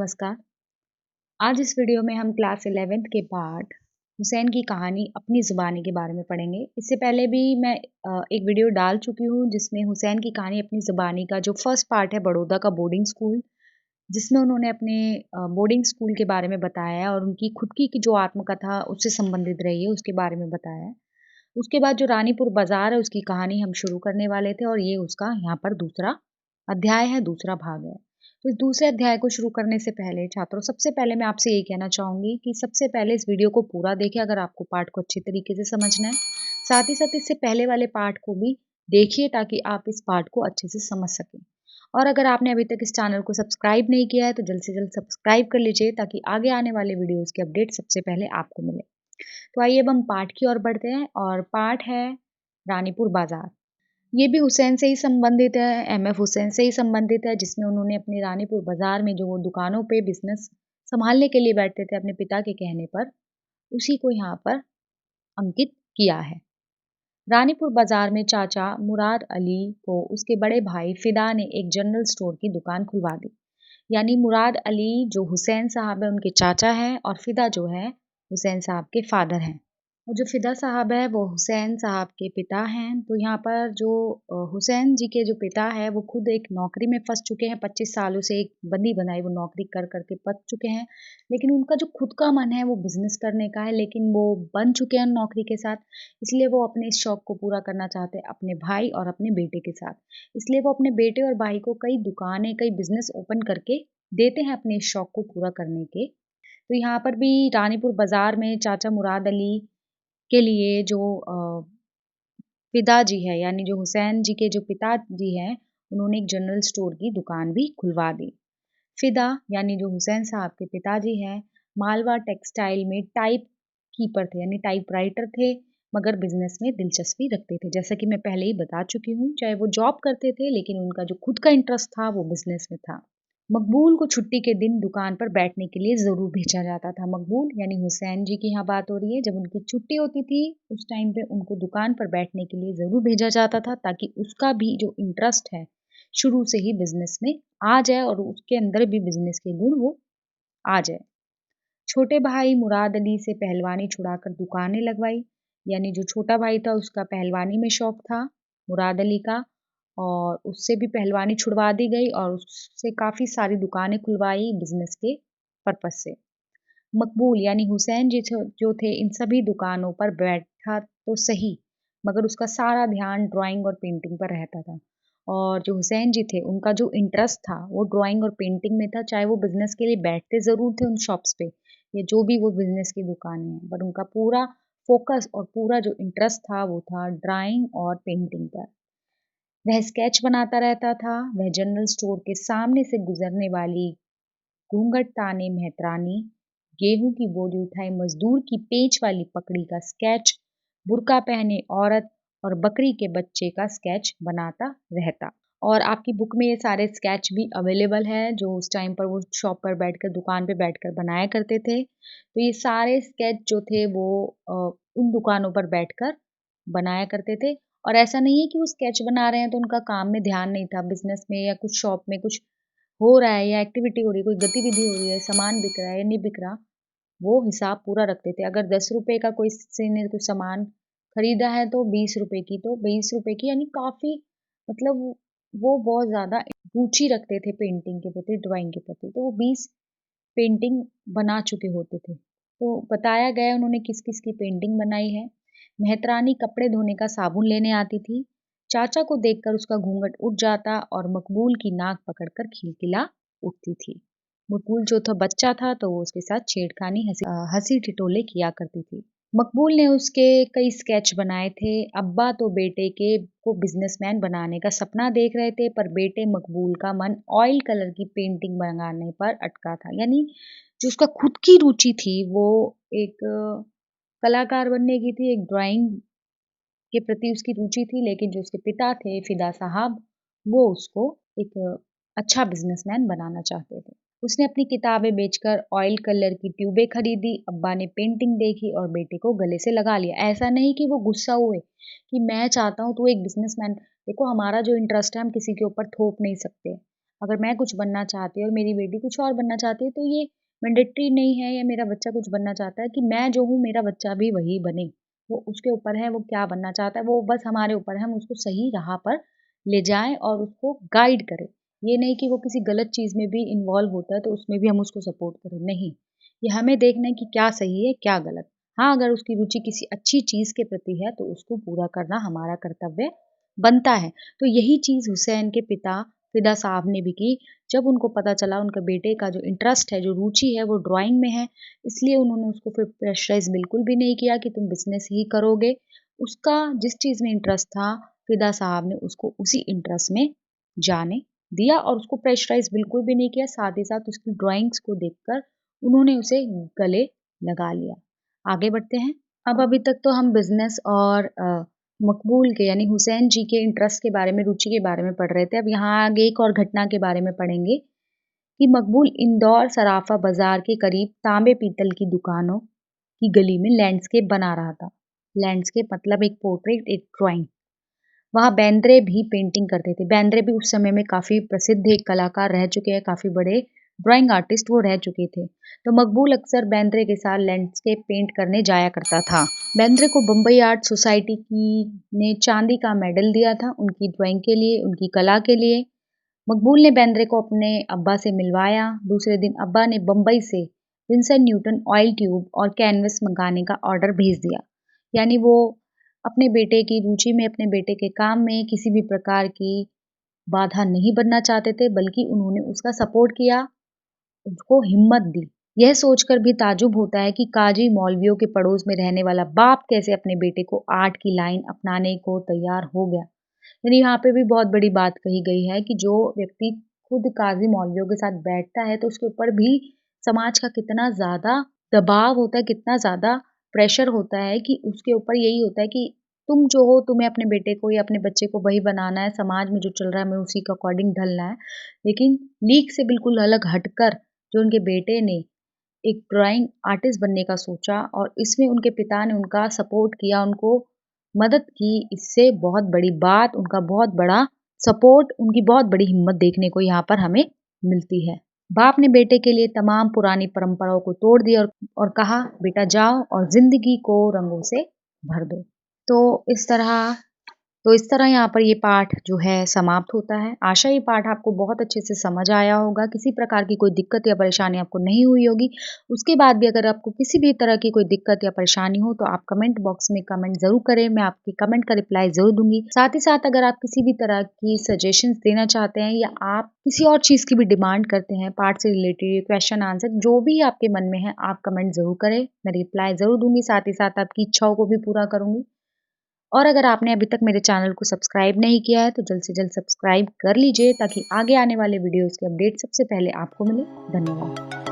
नमस्कार। आज इस वीडियो में हम क्लास 11th के पार्ट हुसैन की कहानी अपनी ज़ुबानी के बारे में पढ़ेंगे। इससे पहले भी मैं एक वीडियो डाल चुकी हूँ जिसमें हुसैन की कहानी अपनी ज़ुबानी का जो फर्स्ट पार्ट है बड़ौदा का बोर्डिंग स्कूल, जिसमें उन्होंने अपने बोर्डिंग स्कूल के बारे में बताया है और उनकी खुद की जो आत्मकथा उससे संबंधित रही है उसके बारे में बताया है। उसके बाद जो रानीपुर बाज़ार है उसकी कहानी हम शुरू करने वाले थे और ये उसका यहाँ पर दूसरा अध्याय है, दूसरा भाग है। तो इस दूसरे अध्याय को शुरू करने से पहले छात्रों, सबसे पहले मैं आपसे यही कहना चाहूँगी कि सबसे पहले इस वीडियो को पूरा देखें अगर आपको पाठ को अच्छी तरीके से समझना है। साथ ही साथ इससे पहले वाले पाठ को भी देखिए ताकि आप इस पाठ को अच्छे से समझ सकें। और अगर आपने अभी तक इस चैनल को सब्सक्राइब नहीं किया है तो जल्द से जल्द सब्सक्राइब कर लीजिए ताकि आगे आने वाले वीडियोज़ के अपडेट सबसे पहले आपको मिले। तो आइए अब हम पाठ की ओर बढ़ते हैं और पाठ है रानीपुर बाजार। ये भी हुसैन से ही संबंधित है, एमएफ हुसैन से ही संबंधित है, जिसमें उन्होंने अपनी रानीपुर बाजार में जो वो दुकानों पे बिजनेस संभालने के लिए बैठते थे अपने पिता के कहने पर, उसी को यहाँ पर अंकित किया है। रानीपुर बाजार में चाचा मुराद अली को उसके बड़े भाई फिदा ने एक जनरल स्टोर की दुकान खुलवा दी। यानी मुराद अली जो हुसैन साहब है उनके चाचा हैं और फिदा जो है हुसैन साहब के फादर हैं। और जो फिदा साहब है वो हुसैन साहब के पिता हैं। तो यहाँ पर जो हुसैन जी के जो पिता है वो खुद एक नौकरी में फंस चुके हैं, 25 सालों से एक बंदी बनाई वो नौकरी कर करके पक चुके हैं। लेकिन उनका जो खुद का मन है वो बिजनेस करने का है, लेकिन वो बन चुके हैं नौकरी के साथ। इसलिए वो अपने इस शौक को पूरा करना चाहते हैं अपने भाई और अपने बेटे के साथ। इसलिए वो अपने बेटे और भाई को कई दुकानें, कई बिजनेस ओपन करके देते हैं अपने इस शौक को पूरा करने के। तो यहाँ पर भी रानीपुर बाजार में चाचा मुराद अली के लिए जो पिताजी है, यानी जो हुसैन जी के जो पिताजी हैं, उन्होंने एक जनरल स्टोर की दुकान भी खुलवा दी। फिदा यानी जो हुसैन साहब के पिताजी हैं, मालवा टेक्सटाइल में टाइप कीपर थे, यानी टाइपराइटर थे, मगर बिजनेस में दिलचस्पी रखते थे। जैसा कि मैं पहले ही बता चुकी हूँ, चाहे वो जॉब करते थे लेकिन उनका जो खुद का इंटरेस्ट था वो बिजनेस में था। मकबूल को छुट्टी के दिन दुकान पर बैठने के लिए ज़रूर भेजा जाता था। मकबूल यानी हुसैन जी की यहाँ बात हो रही है, जब उनकी छुट्टी होती थी उस टाइम पे उनको दुकान पर बैठने के लिए ज़रूर भेजा जाता था ताकि उसका भी जो इंटरेस्ट है शुरू से ही बिजनेस में आ जाए और उसके अंदर भी बिजनेस के गुण वो आ जाए। छोटे भाई मुराद अली से पहलवानी छुड़ाकर दुकानें लगवाई। यानी जो छोटा भाई था उसका पहलवानी में शौक था, मुराद अली का, और उससे भी पहलवानी छुड़वा दी गई और उससे काफ़ी सारी दुकानें खुलवाई बिजनेस के पर्पज से। मकबूल यानी हुसैन जी जो थे इन सभी दुकानों पर बैठा तो सही, मगर उसका सारा ध्यान ड्राइंग और पेंटिंग पर रहता था। और जो हुसैन जी थे उनका जो इंटरेस्ट था वो ड्राइंग और पेंटिंग में था, चाहे वो बिजनेस के लिए बैठते ज़रूर थे उन शॉप्स पे या जो भी वो बिजनेस की दुकानें हैं, बट उनका पूरा फोकस और पूरा जो इंटरेस्ट था वो था ड्राइंग और पेंटिंग पर। वह स्केच बनाता रहता था। वह जनरल स्टोर के सामने से गुजरने वाली घूंघट ताने मेहतरानी, गेहूं की बोरी उठाए मजदूर की पेंच वाली पकड़ी का स्केच, बुर्का पहने औरत और बकरी के बच्चे का स्केच बनाता रहता। और आपकी बुक में ये सारे स्केच भी अवेलेबल है जो उस टाइम पर वो शॉप पर बैठकर दुकान पे बैठकर बनाया करते थे। तो ये सारे स्केच जो थे वो उन दुकानों पर बैठकर बनाया करते थे। और ऐसा नहीं है कि वो स्केच बना रहे हैं तो उनका काम में ध्यान नहीं था, बिजनेस में या कुछ शॉप में कुछ हो रहा है या एक्टिविटी हो रही है, कोई गतिविधि हो रही है, सामान बिक रहा है या नहीं बिक रहा, वो हिसाब पूरा रखते थे। अगर 10 रुपए का कोई किसी ने कुछ सामान खरीदा है तो 20 रुपए की, तो 20 रुपए की, यानी काफ़ी, मतलब वो बहुत ज़्यादा रुचि रखते थे पेंटिंग के प्रति, ड्राइंग के प्रति। तो वो 20 पेंटिंग बना चुके होते थे। तो बताया गया उन्होंने किस-किस की पेंटिंग बनाई है। मेहतरानी कपड़े धोने का साबुन लेने आती थी। चाचा को देखकर उसका घूंघट उठ जाता और मकबूल की नाक पकड़कर खिलखिला उठती थी। मकबूल जो था बच्चा था तो वो उसके साथ छेड़खानी हँसी ठिठोले किया करती थी। मकबूल ने उसके कई स्केच बनाए थे। अब्बा तो बेटे के को बिजनेसमैन बनाने का सपना देख रहे थे पर बेटे मकबूल का मन ऑयल कलर की पेंटिंग बनाने पर अटका था। यानी जो उसका खुद की रुचि थी वो एक कलाकार बनने की थी, एक ड्राइंग के प्रति उसकी रुचि थी, लेकिन जो उसके पिता थे फिदा साहब वो उसको एक अच्छा बिजनेसमैन बनाना चाहते थे। उसने अपनी किताबें बेचकर ऑयल कलर की ट्यूबें खरीदी। अब्बा ने पेंटिंग देखी और बेटे को गले से लगा लिया। ऐसा नहीं कि वो गुस्सा हुए कि मैं चाहता हूँ तू एक बिजनेसमैन, देखो हमारा जो इंटरेस्ट है हम किसी के ऊपर थोप नहीं सकते। अगर मैं कुछ बनना चाहती हूँ और मेरी बेटी कुछ और बनना चाहती है, तो ये मैंडेटरी नहीं है या मेरा बच्चा कुछ बनना चाहता है कि मैं जो हूँ मेरा बच्चा भी वही बने। वो उसके ऊपर है वो क्या बनना चाहता है, वो बस हमारे ऊपर है हम उसको सही राह पर ले जाएँ और उसको गाइड करें। ये नहीं कि वो किसी गलत चीज़ में भी इन्वॉल्व होता है तो उसमें भी हम उसको सपोर्ट करें, नहीं। ये हमें देखना है कि क्या सही है, क्या गलत। हाँ, अगर उसकी रुचि किसी अच्छी चीज़ के प्रति है तो उसको पूरा करना हमारा कर्तव्य बनता है। तो यही चीज़ हुसैन के पिता फ़िदा साहब ने भी की। जब उनको पता चला उनके बेटे का जो इंटरेस्ट है, जो रुचि है वो ड्राइंग में है, इसलिए उन्होंने उसको फिर प्रेशराइज़ बिल्कुल भी नहीं किया कि तुम बिज़नेस ही करोगे। उसका जिस चीज़ में इंटरेस्ट था, फ़िदा साहब ने उसको उसी इंटरेस्ट में जाने दिया और उसको प्रेशराइज़ बिल्कुल भी नहीं किया। साथ ही साथ उसकी ड्राइंग्स को देखकर उन्होंने उसे गले लगा लिया। आगे बढ़ते हैं। अब अभी तक तो हम बिज़नेस और मकबूल के यानी हुसैन जी के इंटरेस्ट के बारे में, रुचि के बारे में पढ़ रहे थे। अब यहाँ आगे एक और घटना के बारे में पढ़ेंगे कि मकबूल इंदौर सराफा बाज़ार के करीब तांबे पीतल की दुकानों की गली में लैंडस्केप बना रहा था। लैंडस्केप मतलब एक पोर्ट्रेट, एक ड्राइंग। वहाँ बेंद्रे भी पेंटिंग करते थे। बेंद्रे भी उस समय में काफ़ी प्रसिद्ध एक कलाकार रह चुके हैं, काफ़ी बड़े ड्राइंग आर्टिस्ट वो रह चुके थे। तो मकबूल अक्सर बेंद्रे के साथ लैंडस्केप पेंट करने जाया करता था। बेंद्रे को बम्बई आर्ट सोसाइटी की ने चांदी का मेडल दिया था उनकी ड्राइंग के लिए, उनकी कला के लिए। मकबूल ने बेंद्रे को अपने अब्बा से मिलवाया। दूसरे दिन अब्बा ने बम्बई से विंसन न्यूटन ऑयल ट्यूब और कैनवस मंगाने का ऑर्डर भेज दिया। यानी वो अपने बेटे की रुचि में, अपने बेटे के काम में किसी भी प्रकार की बाधा नहीं बनना चाहते थे, बल्कि उन्होंने उसका सपोर्ट किया, उसको हिम्मत दी। यह सोचकर भी ताज्जुब होता है कि काजी मौलवियों के पड़ोस में रहने वाला बाप कैसे अपने बेटे को आर्ट की लाइन अपनाने को तैयार हो गया। यानी यहाँ पे भी बहुत बड़ी बात कही गई है कि जो व्यक्ति खुद काजी मौलवियों के साथ बैठता है तो उसके ऊपर भी समाज का कितना ज़्यादा दबाव होता है, कितना ज़्यादा प्रेशर होता है कि उसके ऊपर यही होता है कि तुम जो हो तुम्हें अपने बेटे को या अपने बच्चे को वही बनाना है, समाज में जो चल रहा है हमें उसी के अकॉर्डिंग ढलना है। लेकिन लीक से बिल्कुल अलग हटकर जो उनके बेटे ने एक ड्राइंग आर्टिस्ट बनने का सोचा और इसमें उनके पिता ने उनका सपोर्ट किया, उनको मदद की। इससे बहुत बड़ी बात, उनका बहुत बड़ा सपोर्ट, उनकी बहुत बड़ी हिम्मत देखने को यहाँ पर हमें मिलती है। बाप ने बेटे के लिए तमाम पुरानी परंपराओं को तोड़ दिया और कहा बेटा जाओ और जिंदगी को रंगों से भर दो। तो इस तरह इस तरह यहाँ पर ये पाठ जो है समाप्त होता है। आशा ये पाठ आपको बहुत अच्छे से समझ आया होगा, किसी प्रकार की कोई दिक्कत या परेशानी आपको नहीं हुई होगी। उसके बाद भी अगर आपको किसी भी तरह की कोई दिक्कत या परेशानी हो तो आप कमेंट बॉक्स में कमेंट ज़रूर करें, मैं आपके कमेंट का रिप्लाई ज़रूर दूँगी। साथ ही साथ अगर आप किसी भी तरह की सजेशंस देना चाहते हैं या आप किसी और चीज़ की भी डिमांड करते हैं, पाठ से रिलेटेड क्वेश्चन आंसर जो भी आपके मन में है, आप कमेंट ज़रूर करें, मैं रिप्लाई ज़रूर दूँगी। साथ ही साथ आपकी इच्छाओं को भी पूरा करूँगी। और अगर आपने अभी तक मेरे चैनल को सब्सक्राइब नहीं किया है तो जल्द से जल्द सब्सक्राइब कर लीजिए ताकि आगे आने वाले वीडियोस के अपडेट सबसे पहले आपको मिले। धन्यवाद।